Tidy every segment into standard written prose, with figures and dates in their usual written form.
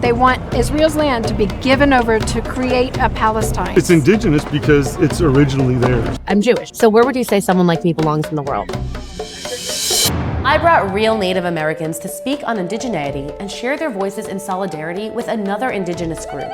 They want Israel's land to be given over to create a Palestine. It's indigenous because it's originally theirs. I'm Jewish, so where would you say someone like me belongs in the world? I brought real Native Americans to speak on indigeneity and share their voices in solidarity with another indigenous group,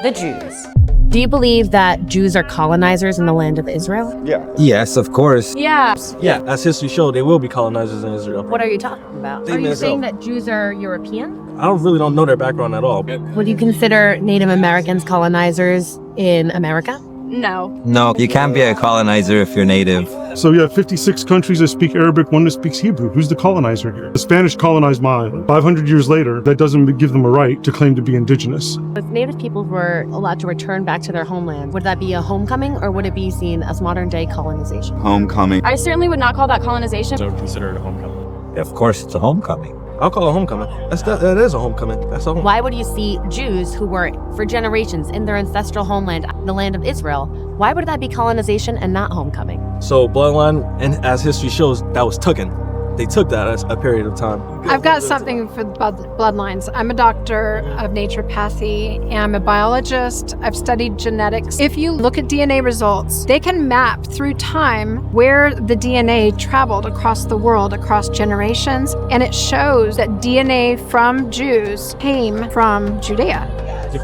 the Jews. Do you believe that Jews are colonizers in the land of Israel? Yeah. Yes, of course. Yeah. Yeah, as history showed, they will be colonizers in Israel. What are you talking about? Are you saying that Jews are European? I don't know their background at all. Would you consider Native Americans colonizers in America? No. No, you can't be a colonizer if you're native. So you have 56 countries that speak Arabic, one that speaks Hebrew. Who's the colonizer here? The Spanish colonized my island. 500 years later, that doesn't give them a right to claim to be indigenous. If Native people were allowed to return back to their homeland, would that be a homecoming or would it be seen as modern day colonization? Homecoming. I certainly would not call that colonization. So consider it a homecoming. Of course, it's a homecoming. I'll call it a homecoming. That is a homecoming. That's a homecoming. Why would you see Jews who were for generations in their ancestral homeland, the land of Israel, why would that be colonization and not homecoming? So bloodline, and as history shows, that was taken. They took that as a period of time. I've got something for the bloodlines. I'm a doctor of naturopathy, and I'm a biologist. I've studied genetics. If you look at DNA results, they can map through time where the DNA traveled across the world, across generations, and it shows that DNA from Jews came from Judea,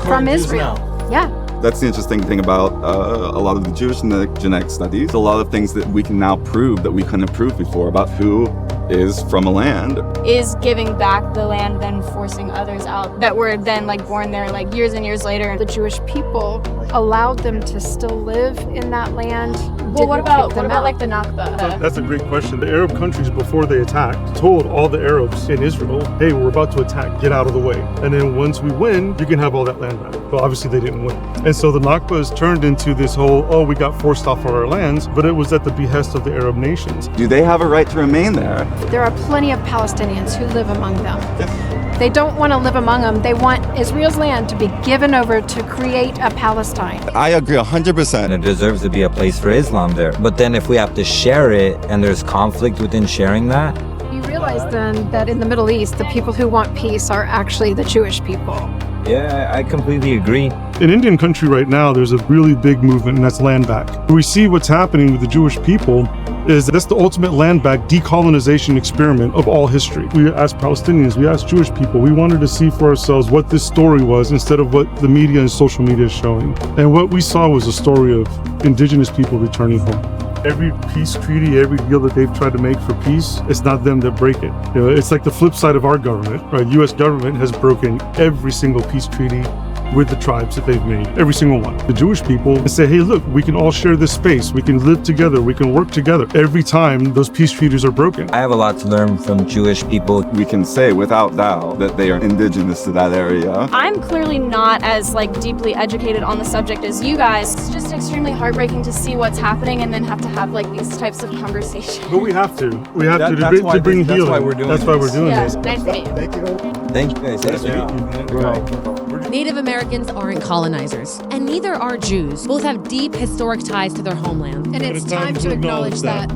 from Israel. Yeah. That's the interesting thing about a lot of the Jewish genetic studies. A lot of things that we can now prove that we couldn't prove before about who is from a land. Is giving back the land, then forcing others out that were then born there years and years later. The Jewish people allowed them to still live in that land. Well, what about the Nakba? That's a great question. The Arab countries, before they attacked, told all the Arabs in Israel, hey, we're about to attack, get out of the way. And then once we win, you can have all that land back. But obviously they didn't win. And so the Nakba has turned into this whole, we got forced off of our lands, but it was at the behest of the Arab nations. Do they have a right to remain there? There are plenty of Palestinians who live among them. They don't want to live among them. They want Israel's land to be given over to create a Palestine. I agree 100%. And it deserves to be a place for Islam there. But then if we have to share it and there's conflict within sharing that, You realize then that in the Middle East, the people who want peace are actually the Jewish people. yeah, I completely agree. In Indian country right now, there's a really big movement, and that's land back. We see what's happening with the Jewish people is that's the ultimate land back decolonization experiment of all history. We asked Palestinians, we asked Jewish people, we wanted to see for ourselves what this story was instead of what the media and social media is showing. And what we saw was a story of indigenous people returning home. Every peace treaty, every deal that they've tried to make for peace, it's not them that break it. It's like the flip side of our government, right? U.S. government has broken every single peace treaty with the tribes that they've made, every single one. The Jewish people say, hey, look, we can all share this space. We can live together. We can work together. Every time those peace treaties are broken. I have a lot to learn from Jewish people. We can say without doubt that they are indigenous to that area. I'm clearly not as deeply educated on the subject as you guys. It's just extremely heartbreaking to see what's happening and then have to have these types of conversations. But we have to. We have to bring healing. That's why we're doing That's why we're doing Yeah, this. nice to meet you. Thank you guys. Native Americans aren't colonizers, and neither are Jews. Both have deep historic ties to their homeland. And it's time to acknowledge that.